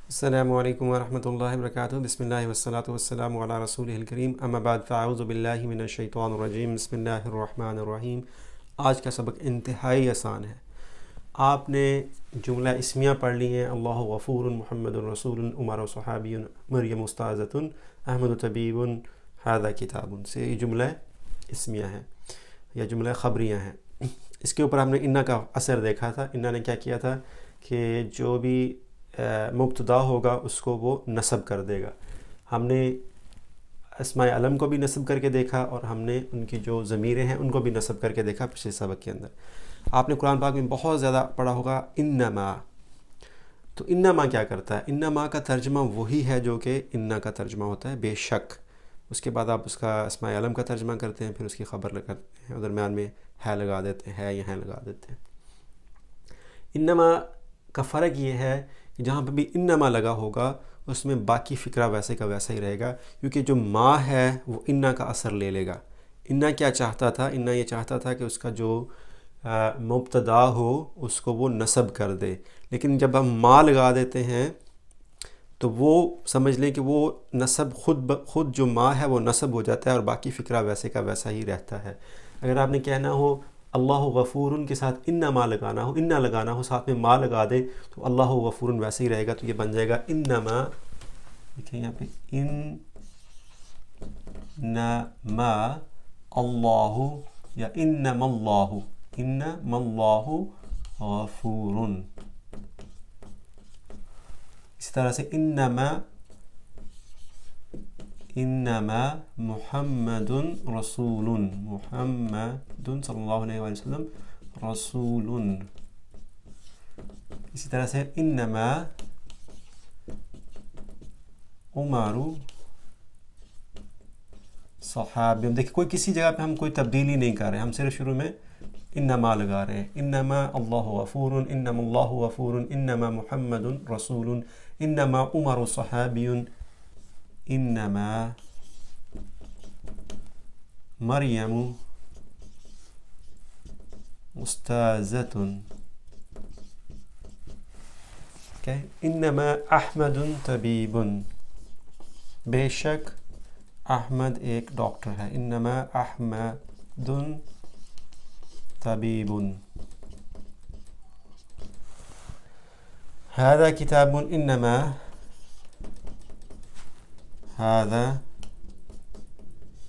السلام علیکم ورحمۃ اللہ وبرکاتہ۔ بسم اللہ والصلاۃ والسلام علی رسولہ الکریم، اما بعد فاعوذ باللہ من الشیطان الرجیم، بسم اللہ الرحمن الرحیم۔ آج کا سبق انتہائی آسان ہے۔ آپ نے جملہ اسمیہ پڑھ لی ہیں، اللہ غفور، محمد رسول، عمر صحابی، مریم استاذۃ، احمد طبیب، ھذا کتاب سے یہ جملہ اسمیہ ہے یا جملہ خبریہ ہیں۔ اس کے اوپر ہم نے انا کا اثر دیکھا تھا۔ انا نے کیا کیا تھا کہ جو بھی مبتدا ہوگا اس کو وہ نصب کر دے گا۔ ہم نے اسماء علم کو بھی نصب کر کے دیکھا اور ہم نے ان کی جو ضمیریں ہیں ان کو بھی نصب کر کے دیکھا پچھلے سبق کے اندر۔ آپ نے قرآن پاک میں بہت زیادہ پڑھا ہوگا انما۔ تو انما کیا کرتا ہے؟ انما کا ترجمہ وہی ہے جو کہ انا کا ترجمہ ہوتا ہے، بے شک۔ اس کے بعد آپ اس کا اسماء علم کا ترجمہ کرتے ہیں، پھر اس کی خبر کرتے ہیں، درمیان میں ہے لگا دیتے ہیں، ہے یا ہے لگا دیتے ہیں۔ انما کا فرق یہ ہے کہ جہاں پہ بھی انما لگا ہوگا اس میں باقی فقرہ ویسے کا ویسا ہی رہے گا، کیونکہ جو ما ہے وہ انا کا اثر لے لے گا۔ انا کیا چاہتا تھا؟ انا یہ چاہتا تھا کہ اس کا جو مبتدا ہو اس کو وہ نصب کر دے، لیکن جب ہم ما لگا دیتے ہیں تو وہ سمجھ لیں کہ وہ نصب خود جو ما ہے وہ نصب ہو جاتا ہے اور باقی فقرہ ویسے کا ویسا ہی رہتا ہے۔ اگر آپ نے کہنا ہو اللہ غفور کے ساتھ انما لگانا ہو، انا لگانا ہو، ساتھ میں ما لگا دے تو اللہ غفور ویسے ہی رہے گا، تو یہ بن جائے گا انما۔ دیکھیں یہاں پہ انما اللہ یا انما اللہ غفور۔ اسی طرح سے انما محمد رسول، محمد صلی اللہ علیہ وآلہ وسلم رسول۔ اسی طرح سے انما عمر صحابی۔ دیکھیں کوئی کسی جگہ پہ ہم کوئی تبدیلی نہیں کر رہے، ہم صرف شروع میں انما لگا رہے ہیں۔ انما اللہ غفور، انما اللہ غفور، انما محمد رسول، انما عمر صحابی، انما مریم استاذۃ، انما احمد طبیب، بے شک احمد ایک ڈاکٹر ہے، انما احمد طبیب۔ ھذا کتاب، انما ھذا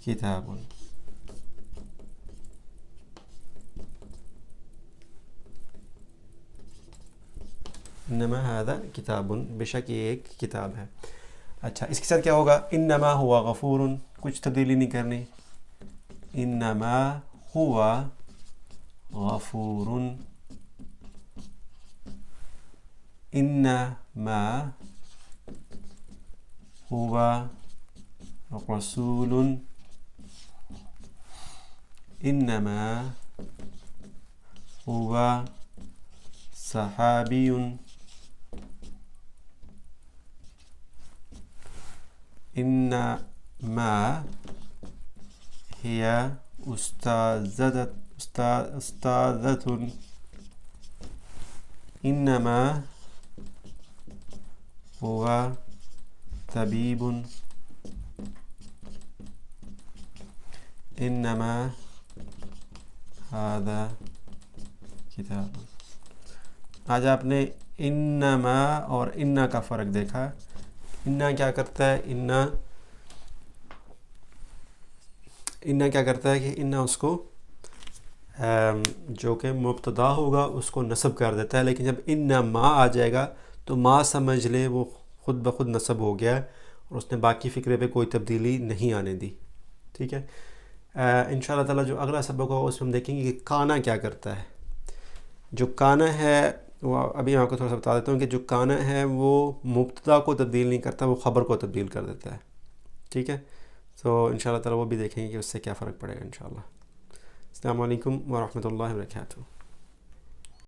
کتاب۔ انما ھذا کتاب، بے شک یہ ایک کتاب ہے۔ اچھا، اس کے ساتھ کیا ہوگا؟ انما ہوا غفور، کچھ تبدیلی نہیں کرنی، انما ہوا غفور، انما ہوا رسول، انما ہوا صحابی، انما ہی استاذۃ، انما ہوا طبیب، انما ھذا کتاب۔ آج آپ نے انما اور انا کا فرق دیکھا۔ انا کیا کرتا ہے؟ انا کیا کرتا ہے کہ انا اس کو جو کہ مبتدا ہوگا اس کو نصب کر دیتا ہے، لیکن جب انما آ جائے گا تو ما سمجھ لے وہ خود بخود نصب ہو گیا اور اس نے باقی فقرے پہ کوئی تبدیلی نہیں آنے دی۔ ٹھیک ہے، انشاءاللہ تعالیٰ جو اگلا سبق ہوگا اس میں ہم دیکھیں گے کہ کانا کیا کرتا ہے۔ جو کانا ہے وہ ابھی میں آپ کو تھوڑا سا بتا دیتا ہوں کہ جو کانا ہے وہ مبتدا کو تبدیل نہیں کرتا، وہ خبر کو تبدیل کر دیتا ہے۔ ٹھیک ہے، تو انشاءاللہ تعالیٰ وہ بھی دیکھیں گے کہ اس سے کیا فرق پڑے گا انشاءاللہ۔ السلام علیکم ورحمۃ اللہ وبرکاتہ۔